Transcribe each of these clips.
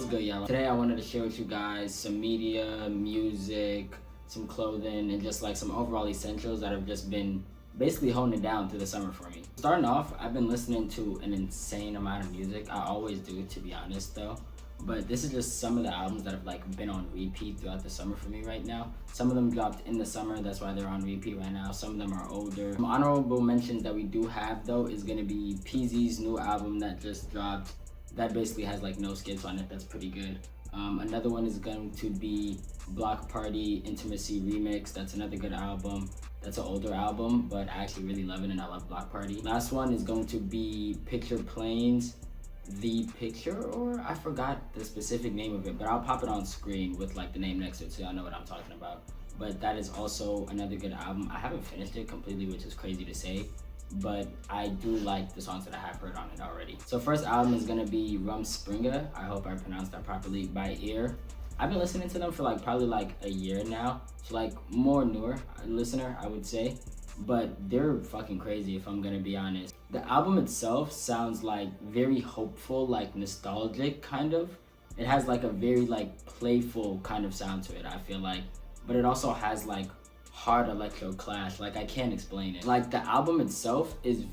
What's good, y'all? Today I wanted to share with you guys some media, music, some clothing, and just like some overall essentials that have just been basically holding it down through the summer for me. Starting off, I've been listening to an insane amount of music. I always do, to be honest though. But this is just some of the albums that have like been on repeat throughout the summer for me right now. Some of them dropped in the summer, that's why they're on repeat right now. Some of them are older. Some honorable mentions that we do have though is gonna be Peasy's new album that just dropped. That basically has like no skips on it. That's pretty good. Another one is going to be Block Party Intimacy Remix. That's another good album. That's an older album, but I actually really love it and I love Block Party. Last one is going to be Picture Planes, The Picture, or I forgot the specific name of it, but I'll pop it on screen with like the name next to it so y'all know what I'm talking about. But that is also another good album. I haven't finished it completely, which is crazy to say, but I do like the songs that I have heard on it already. So first album is gonna be Rumspringa. I hope I pronounced that properly, by Ear. I've been listening to them for like probably like a year now. So like more newer listener, I would say. But they're fucking crazy if I'm gonna be honest. The album itself sounds like very hopeful, like nostalgic kind of. It has like a very like playful kind of sound to it, I feel like. But it also has like hard electro clash, like I can't explain it. Like the album itself is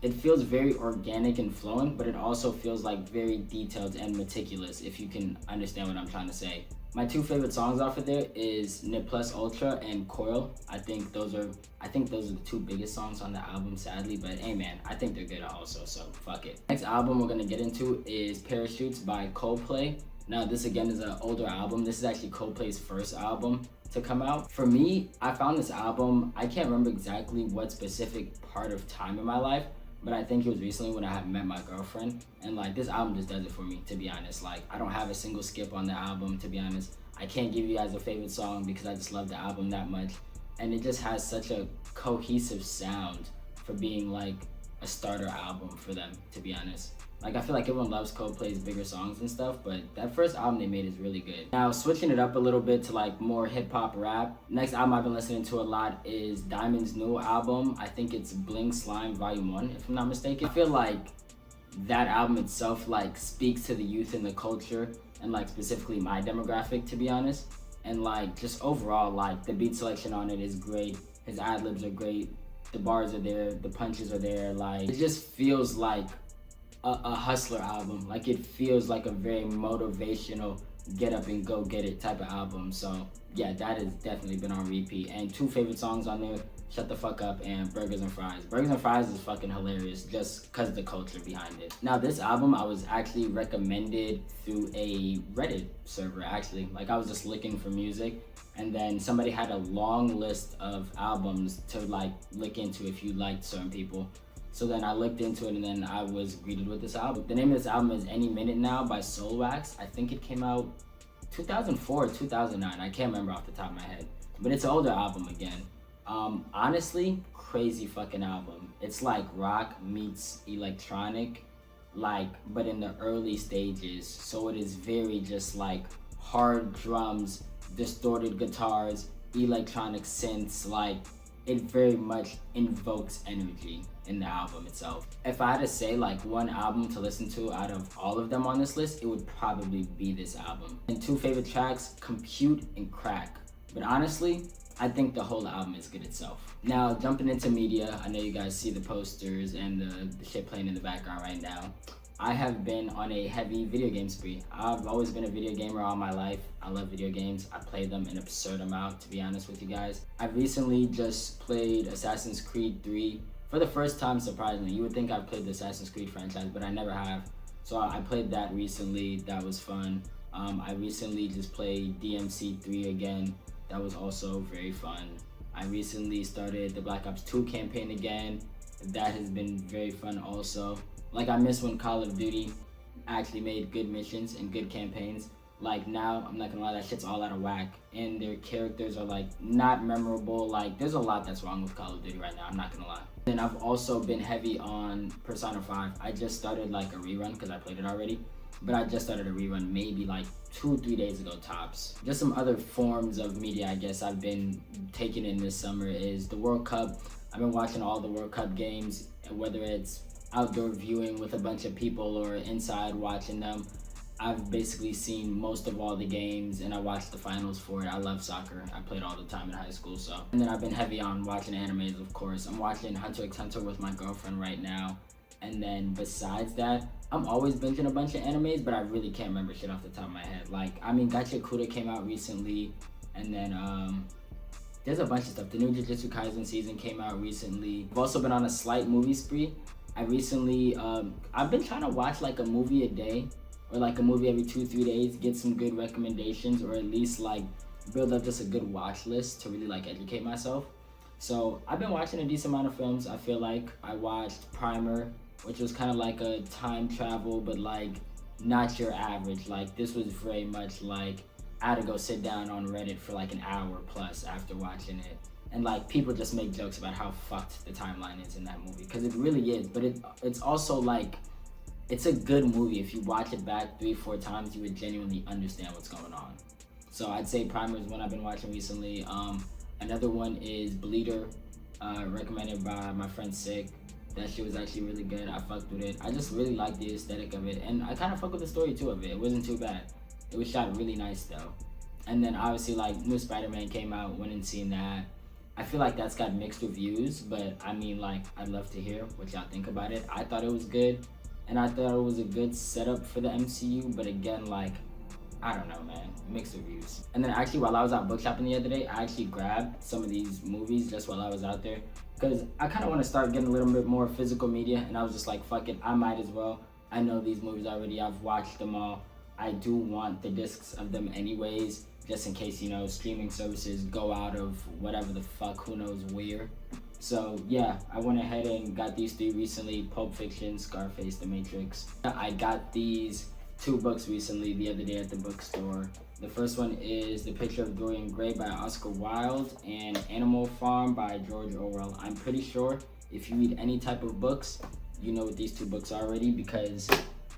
it feels very organic and flowing, but it also feels like very detailed and meticulous, if you can understand what I'm trying to say. My two favorite songs off of there is Nip Plus Ultra and Coil. I think those are the two biggest songs on the album, sadly, but hey man, I think they're good also, so fuck it. Next album we're gonna get into is Parachutes by Coldplay. Now this again is an older album. This is actually Coldplay's first album to come out. For me, I found this album, I can't remember exactly what specific part of time in my life, but I think it was recently when I had met my girlfriend, and like this album just does it for me, to be honest. Like I don't have a single skip on the album, to be honest. I can't give you guys a favorite song because I just love the album that much, and it just has such a cohesive sound for being like a starter album for them, to be honest. Like I feel like everyone loves Coldplay's bigger songs and stuff, but that first album they made is really good. Now switching it up a little bit to like more hip hop rap. Next album I've been listening to a lot is Diamond's new album. I think it's Bling Slime Volume 1, if I'm not mistaken. I feel like that album itself like speaks to the youth and the culture and like specifically my demographic, to be honest. And like just overall, like the beat selection on it is great. His ad-libs are great. The bars are there, the punches are there. Like it just feels like a hustler album. Like it feels like a very motivational get up and go get it type of album. So yeah, that has definitely been on repeat. And two favorite songs on there, Shut the Fuck Up and Burgers and Fries. Burgers and Fries is fucking hilarious just because of the culture behind it. Now this album I was actually recommended through a Reddit server actually. Like I was just looking for music and then somebody had a long list of albums to like look into if you liked certain people. So then I looked into it and then I was greeted with this album. The name of this album is Any Minute Now by Soulwax. I think it came out 2004 or 2009. I can't remember off the top of my head. But it's an older album again. Honestly, crazy fucking album. It's like rock meets electronic, like, but in the early stages. So it is very just like hard drums, distorted guitars, electronic synths, like it very much invokes energy in the album itself. If I had to say like one album to listen to out of all of them on this list, it would probably be this album. And two favorite tracks, Compute and Crack. But honestly, I think the whole album is good itself. Now jumping into media, I know you guys see the posters and the shit playing in the background right now. I have been on a heavy video game spree. I've always been a video gamer all my life. I love video games. I play them an absurd amount, to be honest with you guys. I recently just played Assassin's Creed 3 for the first time, surprisingly. You would think I've played the Assassin's Creed franchise, but I never have. So I played that recently. That was fun. I recently just played DMC3 again. That was also very fun. I recently started the Black Ops 2 campaign again. That has been very fun also. Like I miss when Call of Duty actually made good missions and good campaigns. Like now, I'm not gonna lie, that shit's all out of whack. And their characters are like not memorable. Like there's a lot that's wrong with Call of Duty right now, I'm not gonna lie. Then I've also been heavy on Persona 5. I just started like a rerun because I played it already. But I just started a rerun maybe like 2-3 days ago tops. Just some other forms of media I guess I've been taking in this summer is the World Cup. I've been watching all the World Cup games, whether it's outdoor viewing with a bunch of people or inside watching them. I've basically seen most of all the games and I watched the finals for it. I love soccer. I played all the time in high school, so. And then I've been heavy on watching animes, of course. I'm watching Hunter x Hunter with my girlfriend right now. And then besides that, I'm always binging a bunch of animes, but I really can't remember shit off the top of my head. Like, I mean, Gacha came out recently, and then there's a bunch of stuff. The new Jujutsu Kaisen season came out recently. I've also been on a slight movie spree. I recently, I've been trying to watch like a movie a day, or like a movie every 2-3 days, get some good recommendations, or at least like build up just a good watch list to really like educate myself. So I've been watching a decent amount of films. I feel like I watched Primer, which was kind of like a time travel, but like not your average. Like this was very much like I had to go sit down on Reddit for like an hour plus after watching it. And like people just make jokes about how fucked the timeline is in that movie, because it really is. But it's also like, it's a good movie. If you watch it back 3-4 times, you would genuinely understand what's going on. So I'd say Primer is one I've been watching recently. Another one is Bleeder, recommended by my friend Sick. That shit was actually really good. I fucked with it. I just really like the aesthetic of it, and I kind of fucked with the story too of it. It wasn't too bad. It was shot really nice though. And then obviously like new Spider-Man came out, went and seen that. I feel like that's got mixed reviews, but I mean, like, I'd love to hear what y'all think about it. I thought it was good, and I thought it was a good setup for the MCU, but again, like, I don't know, man, mixed reviews. And then actually, while I was out book shopping the other day, I actually grabbed some of these movies just while I was out there, because I kind of want to start getting a little bit more physical media, and I was just like, fuck it, I might as well. I know these movies already, I've watched them all. I do want the discs of them anyways, just in case, you know, streaming services go out of whatever the fuck, who knows where. So yeah, I went ahead and got these 3 recently: Pulp Fiction, Scarface, The Matrix. I got these 2 books recently the other day at the bookstore. The first one is The Picture of Dorian Gray by Oscar Wilde and Animal Farm by George Orwell. I'm pretty sure if you read any type of books, you know what these 2 books are already, because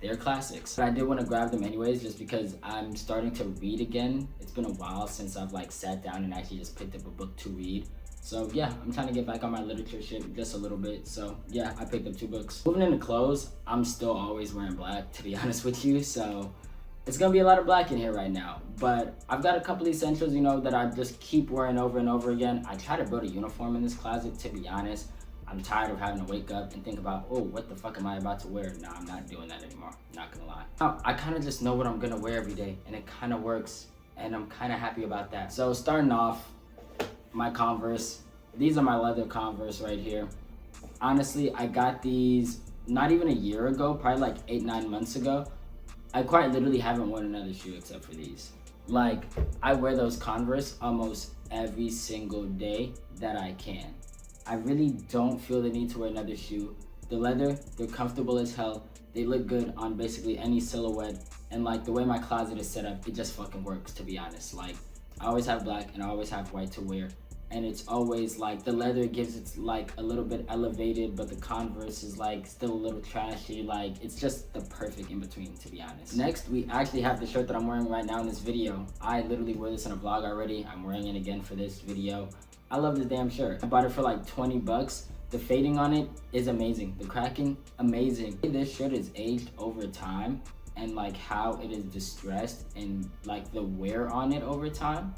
they're classics. But I did want to grab them anyways, just because I'm starting to read again. It's been a while since I've like sat down and actually just picked up a book to read. So yeah, I'm trying to get back on my literature shit just a little bit. So yeah, I picked up 2 books. Moving into clothes, I'm still always wearing black, to be honest with you. So it's gonna be a lot of black in here right now. But I've got a couple essentials, you know, that I just keep wearing over and over again. I try to build a uniform in this closet, to be honest. I'm tired of having to wake up and think about, oh, what the fuck am I about to wear? Nah, I'm not doing that anymore, not gonna lie. Now, I kind of just know what I'm gonna wear every day, and it kind of works, and I'm kind of happy about that. So starting off, my Converse. These are my leather Converse right here. Honestly, I got these not even a year ago, probably like 8-9 months ago. I quite literally haven't worn another shoe except for these. Like, I wear those Converse almost every single day that I can. I really don't feel the need to wear another shoe. The leather, they're comfortable as hell. They look good on basically any silhouette. And like the way my closet is set up, it just fucking works, to be honest. Like, I always have black and I always have white to wear. And it's always like, the leather gives it like a little bit elevated, but the Converse is like still a little trashy. Like, it's just the perfect in between, to be honest. Next, we actually have the shirt that I'm wearing right now in this video. I literally wore this in a vlog already. I'm wearing it again for this video. I love this damn shirt. I bought it for like 20 bucks. The fading on it is amazing. The cracking, amazing. This shirt is aged over time, and like how it is distressed and like the wear on it over time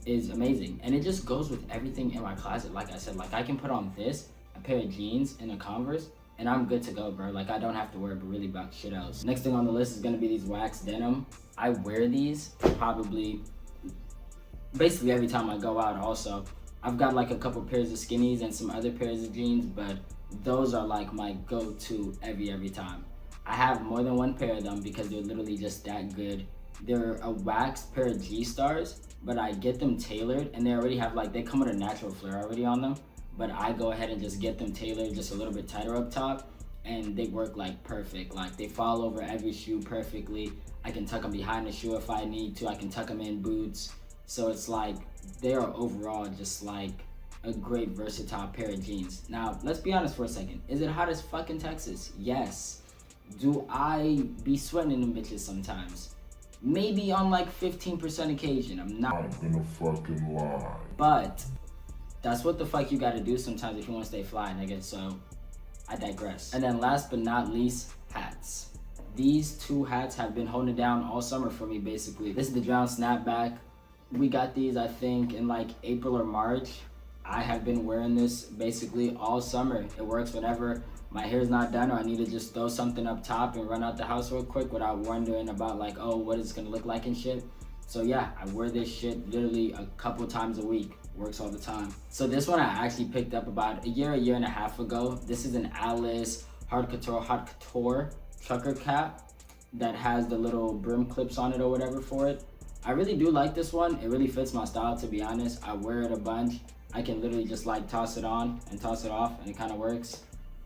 is amazing. And it just goes with everything in my closet. Like I said, like I can put on this, a pair of jeans and a Converse, and I'm good to go, bro. Like I don't have to worry really about shit else. Next thing on the list is gonna be these wax denim. I wear these probably basically every time I go out also. I've got like a couple pairs of skinnies and some other pairs of jeans, but those are like my go-to every time. I have more than one pair of them because they're literally just that good. They're a waxed pair of G-Stars, but I get them tailored and they already have like, they come with a natural flare already on them, but I go ahead and just get them tailored just a little bit tighter up top, and they work like perfect. Like they fall over every shoe perfectly. I can tuck them behind the shoe if I need to. I can tuck them in boots. So it's like, they are overall just like a great versatile pair of jeans. Now, let's be honest for a second. Is it hot as fucking Texas? Yes. Do I be sweating in them bitches sometimes? Maybe on like 15% occasion. I'm not gonna fucking lie. But that's what the fuck you gotta do sometimes if you wanna stay fly, nigga. So I digress. And then last but not least, hats. these two hats have been holding it down all summer for me basically. This is the Drown Snapback. We got these I think in like April or March. I have been wearing this basically all summer. It works whenever my hair's not done or I need to just throw something up top and run out the house real quick without wondering about like, oh, what it's gonna look like and shit. So yeah, I wear this shit literally a couple times a week. Works all the time. So this one I actually picked up about a year and a half ago. This is an Alice Haute Couture trucker cap that has the little brim clips on it or whatever for it. I really do like this one. It really fits my style, to be honest. I wear it a bunch. I can literally just like toss it on and toss it off and it kind of works.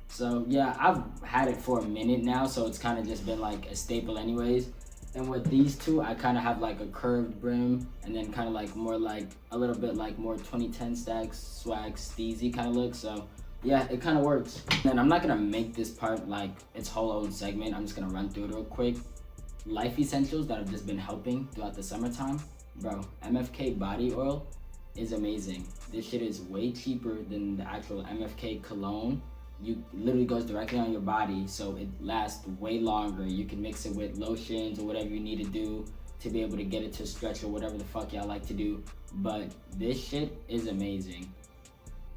So yeah, I've had it for a minute now, so it's kind of just been like a staple anyways. And with these two, I kind of have like a curved brim and then kind of like more like a little bit like more 2010 stacks, swag, steezy kind of look. So yeah, it kind of works. And I'm not gonna make this part like its whole own segment. I'm just gonna run through it real quick. Life essentials that have just been helping throughout the summertime. Bro, MFK body oil is amazing. This shit is way cheaper than the actual MFK cologne. You literally goes directly on your body, so it lasts way longer. You can mix it with lotions or whatever you need to do to be able to get it to stretch or whatever the fuck y'all like to do. But this shit is amazing.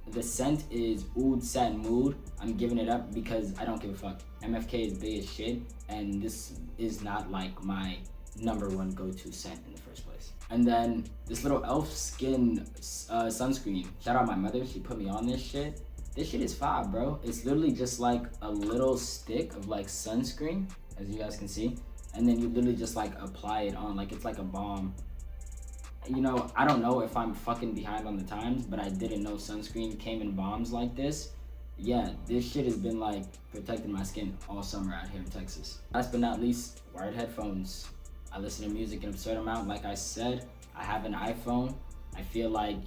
The scent is Oud Satin Mood. I'm giving it up because I don't give a fuck. MFK is big as shit, and this is not like my #1 go-to scent in the first place. And then this little elf skin sunscreen. Shout out my mother, she put me on this shit. This shit is fire, bro. It's literally just like a little stick of like sunscreen, as you guys can see. And then you literally just like apply it on, like it's like a balm. You know, I don't know if I'm fucking behind on the times, but I didn't know sunscreen came in bombs like this. Yeah, this shit has been like protecting my skin all summer out here in Texas. Last but not least, wired headphones. I listen to music an absurd amount. Like I said, I have an iPhone. I feel like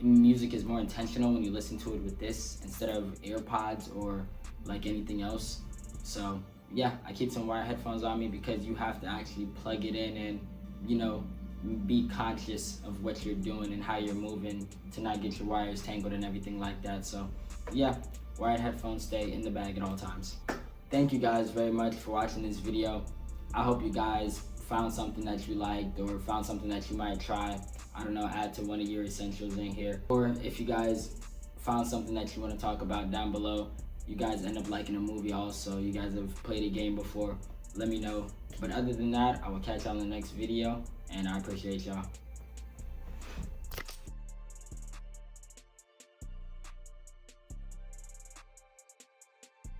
music is more intentional when you listen to it with this instead of AirPods or like anything else. So yeah, I keep some wired headphones on me because you have to actually plug it in and, you know, be conscious of what you're doing and how you're moving to not get your wires tangled and everything like that. So yeah, wired headphones stay in the bag at all times. Thank you guys very much for watching this video. I hope you guys found something that you liked or found something that you might try. I don't know, add to one of your essentials in here. Or if you guys found something that you want to talk about down below, you guys end up liking a movie also, you guys have played a game before, let me know. But other than that, I will catch y'all in the next video, and I appreciate y'all.